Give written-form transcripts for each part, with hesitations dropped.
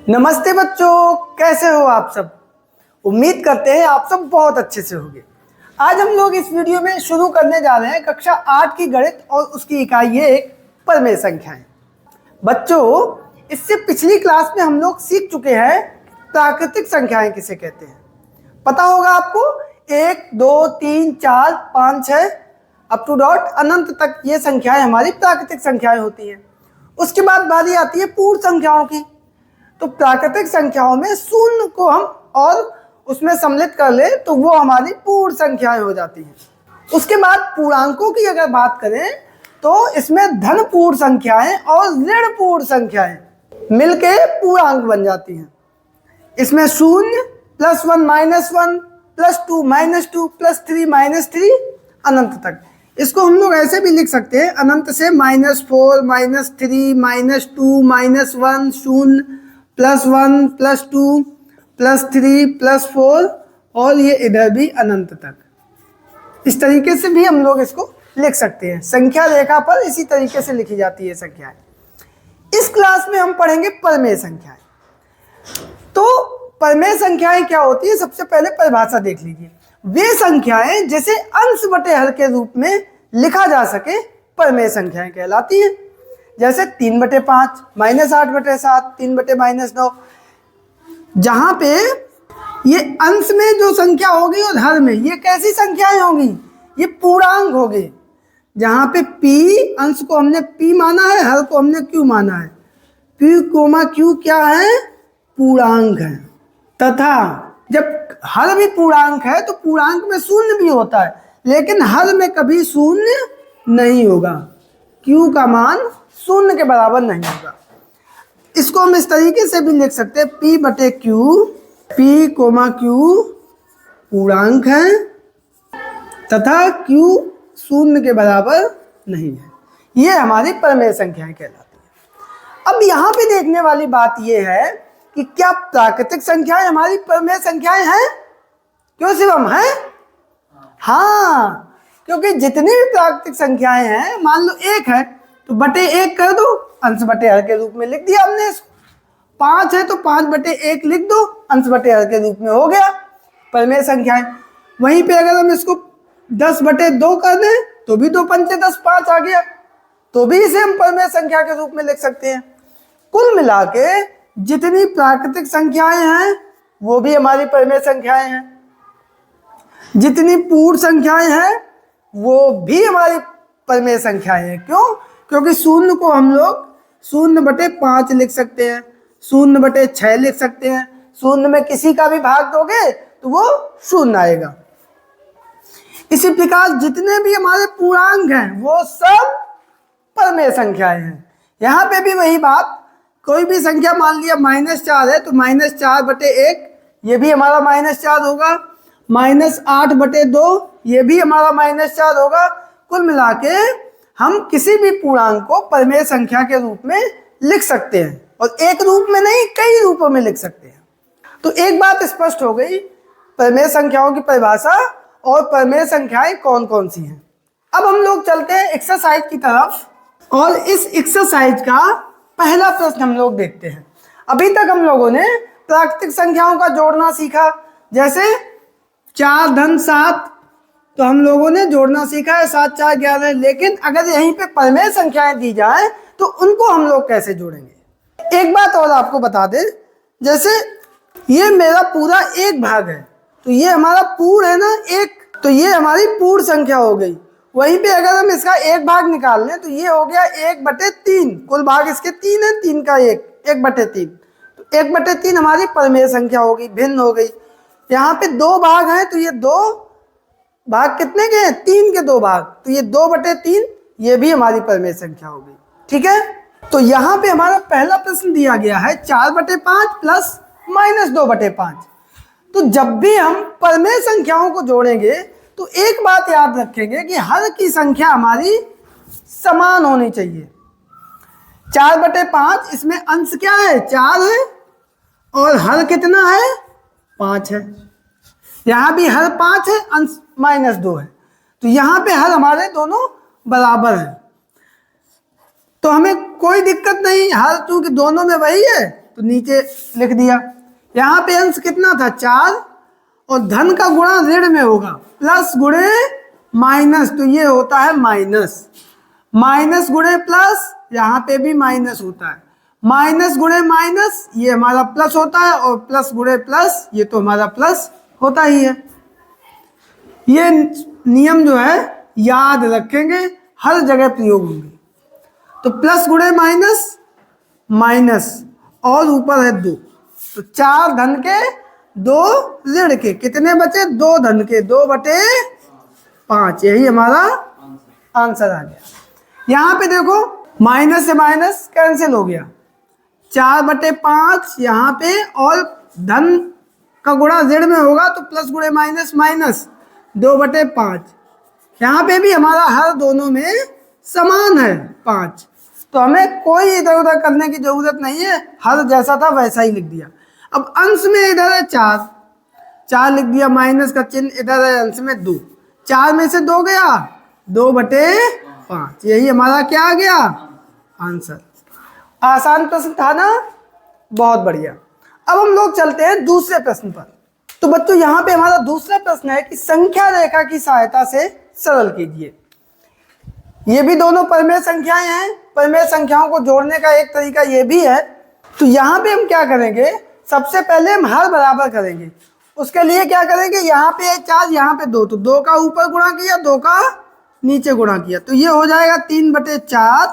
नमस्ते बच्चों, कैसे हो आप सब। उम्मीद करते हैं आप सब बहुत अच्छे से होंगे। आज हम लोग इस वीडियो में शुरू करने जा रहे हैं कक्षा 8 की गणित और उसकी इकाई 1 परमेय संख्याएं। बच्चों, इससे पिछली क्लास में हम लोग सीख चुके हैं प्राकृतिक संख्याएं किसे कहते हैं। पता होगा आपको 1, 2, 3, 4, 5, 6 अप टू डॉट अनंत तक ये संख्याएं हमारी प्राकृतिक संख्याएं होती हैं। उसके बाद बारी आती है पूर्ण संख्याओं की। तो प्राकृतिक संख्याओं में शून्य को हम और उसमें सम्मिलित कर ले तो वो हमारी पूर्ण संख्याएं हो जाती हैं। उसके बाद पूर्णांकों की अगर बात करें तो इसमें धन पूर्ण संख्याएं और ऋण पूर्ण संख्याएं मिलके पूर्णांक बन जाती हैं। इसमें 0, +1 -1, +2 -2, +3 -3 अनंत तक। इसको हम लोग ऐसे भी लिख सकते हैं, अनंत से -4 -3 -2 -1 0 +1 +2 +3 +4 और ये इधर भी अनंत तक। इस तरीके से भी हम लोग इसको लिख सकते हैं। संख्या रेखा पर इसी तरीके से लिखी जाती है संख्याएं। इस क्लास में हम पढ़ेंगे परमेय संख्याएं। तो परमेय संख्याएं क्या होती है, सबसे पहले परिभाषा देख लीजिए। वे संख्याएं जिसे अंश बटे हर के रूप में लिखा जा सके परमेय संख्याएं कहलाती हैं। जैसे 3/5 -8/7 3/-9। जहां पे ये अंश में जो संख्या होगी और हर में ये कैसी संख्याएं होंगी, ये पूर्णांक होगी। जहां पे p अंश को हमने p माना है, हर को हमने q माना है। p, q क्या है, पूर्णांक है। तथा जब हर भी पूर्णांक है तो पूर्णांक में शून्य भी होता है, लेकिन हर में कभी शून्य नहीं होगा। q का मान शून्य के बराबर नहीं होगा। इसको हम इस तरीके से भी लिख सकते हैं, p/q, p, q पूर्णांक है तथा q शून्य के बराबर नहीं है। ये हमारी परमेय संख्याएं कहलाती है। अब यहाँ पे देखने वाली बात यह है कि क्या प्राकृतिक संख्याएं हमारी परमेय संख्याएं हैं? क्यों शिवम, हैं? हाँ, क्योंकि जितनी भी प्राकृतिक संख्याएं हैं, मान लो 1 है तो /1 कर दो, अंश बटे हर के रूप में लिख दिया हमने इसको। 5 है तो 5/1 लिख दो, अंश बटे हर के रूप में हो गया परमेय संख्याएं। वहीं पे अगर हम इसको 10/2 कर दें तो भी 2 पंचे 10, 5 आ गया, तो भी इसे हम परमेय संख्या के रूप में लिख सकते हैं। कुल मिला के जितनी प्राकृतिक संख्याएं हैं वो भी हमारी परमेय संख्याएं हैं। जितनी पूर्ण संख्याएं हैं वो भी हमारी परमेय संख्याएं हैं। क्यों? क्योंकि शून्य को हम लोग 0/5 लिख सकते हैं, 0/6 लिख सकते हैं। शून्य में किसी का भी भाग दोगे तो वो शून्य आएगा। इसी प्रकार जितने भी हमारे पूर्णांक हैं वो सब परमेय संख्याएं हैं। यहाँ पे भी वही बात, कोई भी संख्या मान लिया -4 है तो -4/1 ये भी हमारा -4 होगा, -8/2 ये भी हमारा -4 होगा। कुल मिला के हम किसी भी पूर्णांक को परमेय संख्या के रूप में लिख सकते हैं, और एक रूप में नहीं, कई रूपों में लिख सकते हैं। तो एक बात स्पष्ट हो गई, परमेय संख्याओं की परिभाषा और परमेय संख्याएं कौन कौन सी हैं। अब हम लोग चलते हैं एक्सरसाइज की तरफ, और इस एक्सरसाइज का पहला प्रश्न हम लोग देखते हैं। अभी तक हम लोगों ने प्राकृतिक संख्याओं का जोड़ना सीखा। जैसे 4 धन 7 तो हम लोगों ने जोड़ना सीखा है, 7 4 11। लेकिन अगर यहीं पे परमेय संख्याएं दी जाए तो उनको हम लोग कैसे जोड़ेंगे। एक बात और आपको बता दें, जैसे ये मेरा पूरा 1 भाग है तो ये हमारा पूर्ण है ना 1, तो ये हमारी पूर्ण संख्या हो गई। वहीं पे अगर हम इसका 1 भाग निकाल लें तो ये हो गया 1/3। कुल भाग इसके 3 है, 3 का 1/3। तो 1/3 हमारी परमेय संख्या होगी, भिन्न हो गई। यहाँ पे 2 भाग हैं तो ये 2 भाग कितने के हैं, 3 के 2 भाग, तो ये 2/3 ये भी हमारी परमेय संख्या होगी। ठीक है, तो यहाँ पे हमारा पहला प्रश्न दिया गया है 4/5 प्लस -2/5। तो जब भी हम परमेय संख्याओं को जोड़ेंगे तो एक बात याद रखेंगे कि हर की संख्या हमारी समान होनी चाहिए। 4/5 इसमें अंश क्या है, 4 है, और हर कितना है, 5 है। यहाँ भी हर 5 है, अंश -2 है, तो यहाँ पे हर हमारे दोनों बराबर है। तो हमें कोई दिक्कत नहीं, हर चूंकि दोनों में वही है तो नीचे लिख दिया। यहाँ पे अंश कितना था 4 और धन का गुणा ऋण में होगा, प्लस गुणे माइनस, तो ये होता है माइनस, माइनस गुणे प्लस, यहाँ पे भी माइनस होता है, माइनस गुणे माइनस ये हमारा प्लस होता है, और प्लस गुणे प्लस ये तो हमारा प्लस होता ही है। ये नियम जो है याद रखेंगे, हर जगह प्रयोग होंगे। तो प्लस गुणे माइनस माइनस और ऊपर है 2, तो 4 धन के 2 ऋण के, कितने बचे 2 धन के 2/5, यही हमारा आंसर आ गया। यहाँ पे देखो माइनस से माइनस कैंसिल हो गया, 4/5 यहाँ पे, और धन का गुणा ऋण में होगा तो प्लस गुणे माइनस माइनस 2/5। यहाँ पे भी हमारा हर दोनों में समान है 5, तो हमें कोई इधर उधर करने की जरूरत नहीं है, हर जैसा था वैसा ही लिख दिया। अब अंश में इधर है 4 लिख दिया, माइनस का चिन्ह इधर है, अंश में 2, 4 में से 2 गया 2/5, यही हमारा क्या आ गया आंसर। आसान प्रश्न था ना, बहुत बढ़िया। अब हम लोग चलते हैं दूसरे प्रश्न पर। तो बच्चों यहाँ पे हमारा दूसरा प्रश्न है कि संख्या रेखा की सहायता से सरल कीजिए। ये भी दोनों परिमेय संख्याएं हैं, परिमेय संख्याओं को जोड़ने का एक तरीका ये भी है। तो यहाँ पे हम क्या करेंगे, सबसे पहले हम हर बराबर करेंगे। उसके लिए क्या करेंगे, यहाँ पे 4 यहाँ पे 2, तो 2 का ऊपर गुणा किया, 2 का नीचे गुणा किया, तो ये हो जाएगा 3/4,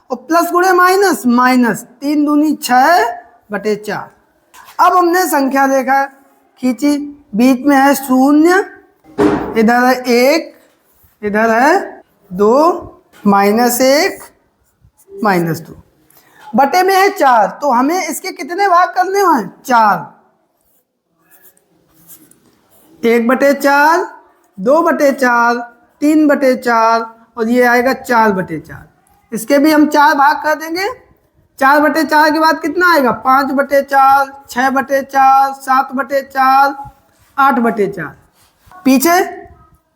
और प्लस गुणे माइनस माइनस, 3 दूनी 6/4। अब हमने संख्या रेखा खींची, बीच में है 0, इधर है 1, इधर है 2, -1 -2, बटे में है 4, तो हमें इसके कितने भाग करने हैं 4, 1/4, 2/4, 3/4, और ये आएगा 4/4। इसके भी हम 4 भाग कर देंगे। 4/4 के बाद कितना आएगा 5/4, 6/4, 7/4, 8/4। पीछे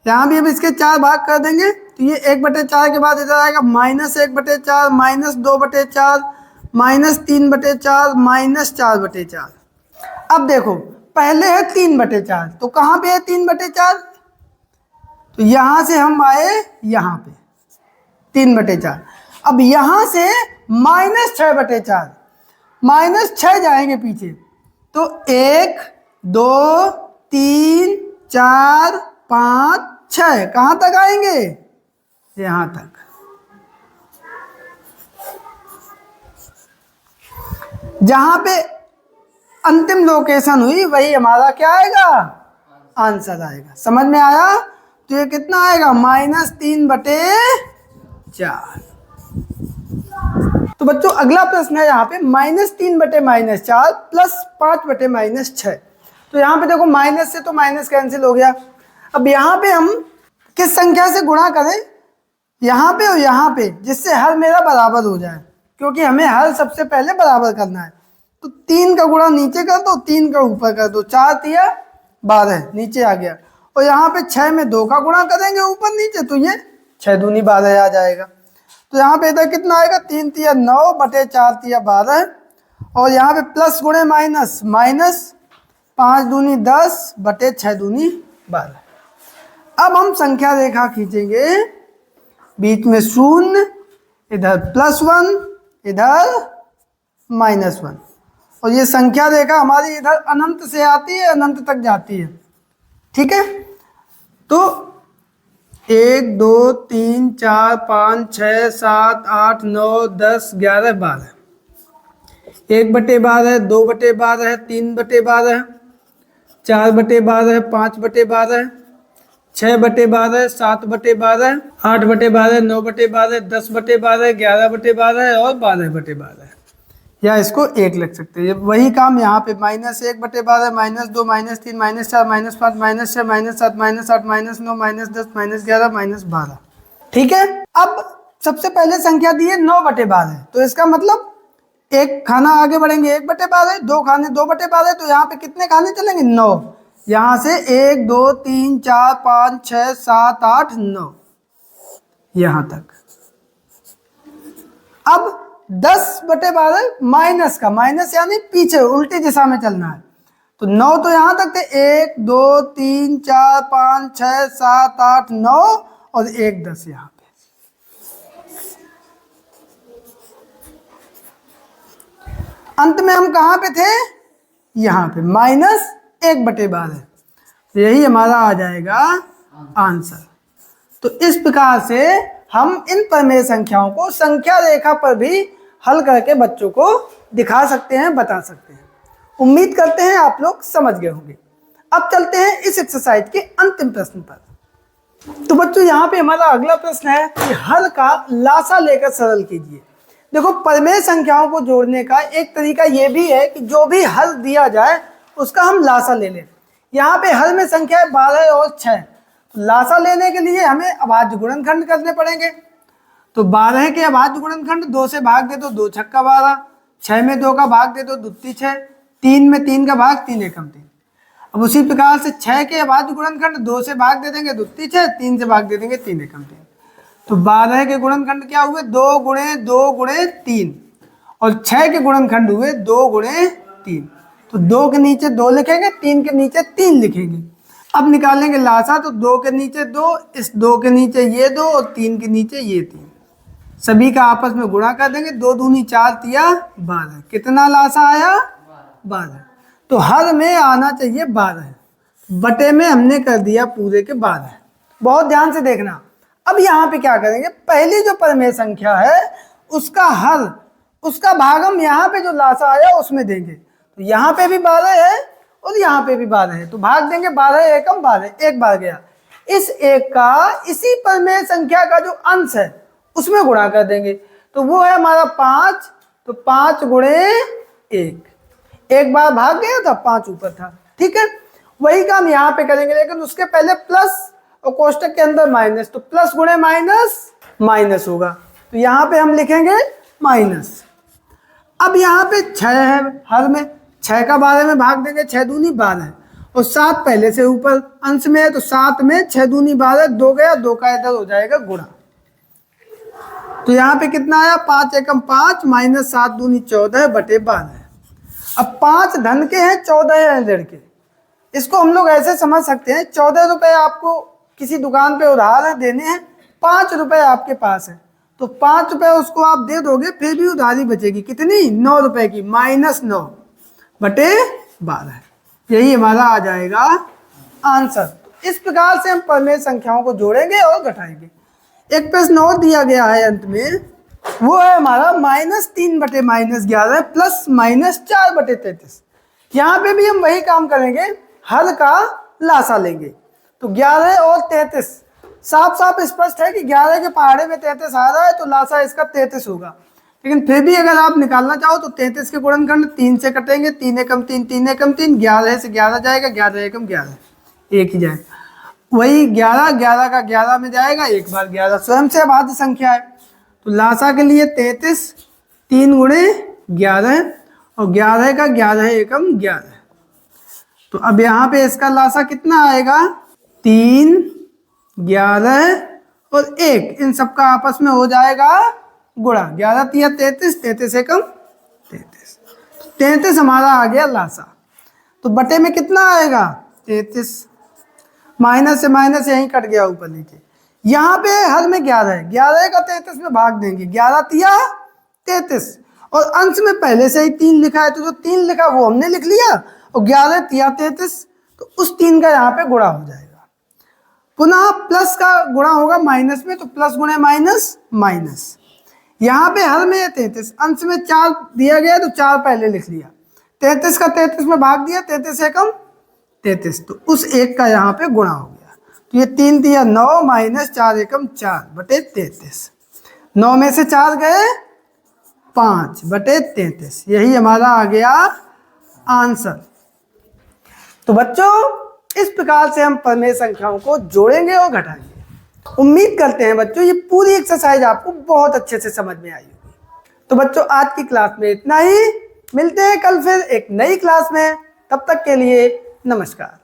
यहाँ भी हम इसके 4 भाग कर देंगे, तो ये 1/4 के बाद इधर आएगा -1/4, -2/4, -3/4, -4/4। अब देखो पहले है 3/4, तो कहाँ पे है 3/4, तो यहाँ से हम आए यहाँ पे 3/4। अब यहाँ से -6/4, -6 जाएंगे पीछे, तो 1 2 3 4 5 6, कहाँ तक आएंगे यहाँ तक। जहां पे अंतिम लोकेशन हुई वही हमारा क्या आएगा आंसर आएगा। समझ में आया, तो ये कितना आएगा -3/4। तो बच्चों अगला प्रश्न है यहाँ पे -3/-4 प्लस 5/-6। तो यहाँ पे देखो माइनस से तो माइनस कैंसिल हो गया। अब यहाँ पे हम किस संख्या से गुणा करें, यहाँ पे और यहाँ पे, जिससे हर मेरा बराबर हो जाए, क्योंकि हमें हर सबसे पहले बराबर करना है। तो 3 का गुणा नीचे कर दो, 3 का ऊपर कर दो, 4 तिया 12 नीचे आ गया, और यहाँ पे 6 में 2 का गुणा करेंगे ऊपर नीचे, तो ये 6 दूनी 12 आ जाएगा। तो यहाँ पे इधर कितना आएगा 3 तिया 9 बटे 4 तिया 12, और यहाँ पे प्लस गुणे माइनस माइनस, 5 दूनी 10 बटे 6 दूनी 12। अब हम संख्या रेखा खींचेंगे, बीच में 0, इधर +1, इधर -1, और ये संख्या रेखा हमारी इधर अनंत से आती है, अनंत तक जाती है। ठीक है, तो 1 2 3 4 5 6 7 8 9 10 11 12, 1/12, 2/12, 3/12, 4/12, 5/12, 6/12, 7/12, 8/12, 9/12, 10/12, 11/12 और 12/12, या इसको 1 लिख सकते हैं। वही काम यहाँ पे -1/12, -2, -3, -4, -5, -6, -7, -8, -9, -10, -11, -12। ठीक है, अब सबसे पहले संख्या दी है 9/12, तो इसका मतलब एक खाना आगे बढ़ेंगे 1/12, 2 खाने 2/12, तो यहाँ पे कितने खाने चलेंगे 9। यहाँ से 1 2 3 4 5 6 7 8 9 यहाँ तक। अब 10/12 माइनस का, माइनस यानी पीछे उल्टी दिशा में चलना है। तो 9 तो यहां तक थे, 1 2 3 4 5 6 7 8 9 और 1 10 यहाँ पे। अंत में हम कहां पे थे? यहाँ पे -1/12। तो यही हमारा आ जाएगा आंसर। तो इस प्रकार से हम इन प्रमेय संख्याओं को संख्या रेखा पर भी हल करके बच्चों को दिखा सकते हैं, बता सकते हैं। उम्मीद करते हैं आप लोग समझ गए होंगे। अब चलते हैं इस एक्सरसाइज के अंतिम प्रश्न पर। तो बच्चों यहाँ पे हमारा अगला प्रश्न है कि हल का लासा लेकर सरल कीजिए। देखो, प्रमेय संख्याओं को जोड़ने का एक तरीका ये भी है कि जो भी हल दिया जाए उसका हम लासा ले लें। यहाँ पे हल में संख्या है 12 और 6। लासा लेने के लिए हमें अभाज्य गुणनखंड करने पड़ेंगे। तो 12 के अभाज्य गुणनखंड 2 से भाग दे तो 2 छक्का 12, 6 में 2 का भाग दे तो दुत्ती 6, 3 में 3 का भाग 3 एकम 3। अब उसी प्रकार से 6 के अभाज्य गुणनखंड 2 से भाग दे देंगे दुत्ती 6, 3 से भाग दे देंगे 3 एकम 3। तो 12 के गुणनखंड क्या हुए? 2 गुणे 2 गुणे 3, और 6 के गुणनखंड हुए 2 गुणे 3। तो 2 के नीचे 2 लिखेंगे, 3 के नीचे 3 लिखेंगे। अब निकालेंगे लासा, तो 2 के नीचे 2, इस 2 के नीचे ये 2 और 3 के नीचे ये 3, सभी का आपस में गुणा कर देंगे। 2 दूनी 4 तिया 12। कितना लासा आया? 12। तो हर में आना चाहिए 12, बटे में हमने कर दिया पूरे के 12। बहुत ध्यान से देखना। अब यहाँ पे क्या करेंगे? पहली जो प्रमेय संख्या है उसका हल, उसका भाग हम यहाँ पे जो लासा आया उसमें देंगे। तो यहाँ पे भी 12 है और यहाँ पे भी 12 है, तो भाग देंगे 12 एकम 12, एक बार गया। इस एक का इसी प्रमेय संख्या का जो अंश है उसमें गुणा कर देंगे, तो वो है हमारा 5। तो 5 गुणे 1, एक बार भाग गया था, 5 ऊपर था। ठीक है, वही काम यहाँ पे करेंगे, लेकिन उसके पहले प्लस और कोष्टक के अंदर माइनस। तो प्लस गुणे माइनस माइनस होगा, तो यहाँ पे हम लिखेंगे माइनस। अब यहाँ पे 6 है हर में, 6 का 12 में भाग देंगे, 6 दूनी 12 और 7 पहले से ऊपर अंश में है, तो 7 में 6 दूनी 12, 2 गया, 2 का इधर हो जाएगा गुणा। तो यहाँ पे कितना आया? 5 एकम 5 माइनस 7 दूनी 14 बटे 12। अब 5 धन के हैं, 14 है ऋण के। इसको हम लोग ऐसे समझ सकते हैं, 14 रुपए आपको किसी दुकान पे उधार देने हैं, 5 रुपए आपके पास है, तो 5 रुपए उसको आप दे दोगे, फिर भी उधारी बचेगी कितनी? 9 रुपए की, -9 बटे 12। यही हमारा आ जाएगा आंसर। इस प्रकार से हम प्रमेय संख्याओं को जोड़ेंगे और घटाएंगे। एक प्रश्न और दिया गया है अंत में, वो है हमारा -3 बटे -11 प्लस -4 बटे 33। यहाँ पे भी हम वही काम करेंगे, हल का लासा लेंगे। तो 11 और 33 साफ साफ स्पष्ट है कि 11 के पहाड़े में 33 आ रहा है, तो लासा इसका 33 होगा। लेकिन फिर भी अगर आप निकालना चाहो तो 33 के गुणनखंड 3 से कटेंगे, 3 एकम 3 3 एकम 3, 11 से 11 जाएगा, 11 एकम 11, एक ही जाएगा। वही 11 11 का 11 में जाएगा, एक बार 11 स्वयं से अभाज्य संख्या है। तो लासा के लिए 33, 3 गुणे 11 और 11 का 11 एकम 11। तो अब यहाँ पे इसका लासा कितना आएगा? 3, 11 और 1, इन सबका आपस में हो जाएगा गुणा। 11 तिया 33, 33 एकम 33, 33 हमारा आ गया लासा। तो बटे में कितना आएगा? 33, माइनस से माइनस यहीं कट गया ऊपर नीचे। यहाँ पे हल में 11 है, 11 का 33 में भाग देंगे, 11 तिया 33 और अंश में पहले से ही 3 लिखा है, तो जो 3 लिखा वो हमने लिख लिया, और 11 तिया 33, तो उस 3 का यहाँ पे गुणा हो जाएगा। पुनः प्लस का गुणा होगा माइनस में, तो प्लस गुणे माइनस माइनस। यहाँ पे हल में 33, अंश में 4 दिया गया, तो 4 पहले लिख लिया, 33 का 33 में भाग दिया, 33 एकम 33, तो उस एक का यहाँ पे गुणा हो गया। तो ये 3 दिया 9 माइनस 4 एकम 4 बटे 33, 9 में से 4 गए 5 बटे 33, यही हमारा आ गया आंसर। तो बच्चों, इस प्रकार से हम प्रमेय संख्याओं को जोड़ेंगे और घटाएंगे। उम्मीद करते हैं बच्चों ये पूरी एक्सरसाइज आपको बहुत अच्छे से समझ में आई होगी। तो बच्चों, आज की क्लास में इतना ही, मिलते हैं कल फिर एक नई क्लास में। तब तक के लिए नमस्कार।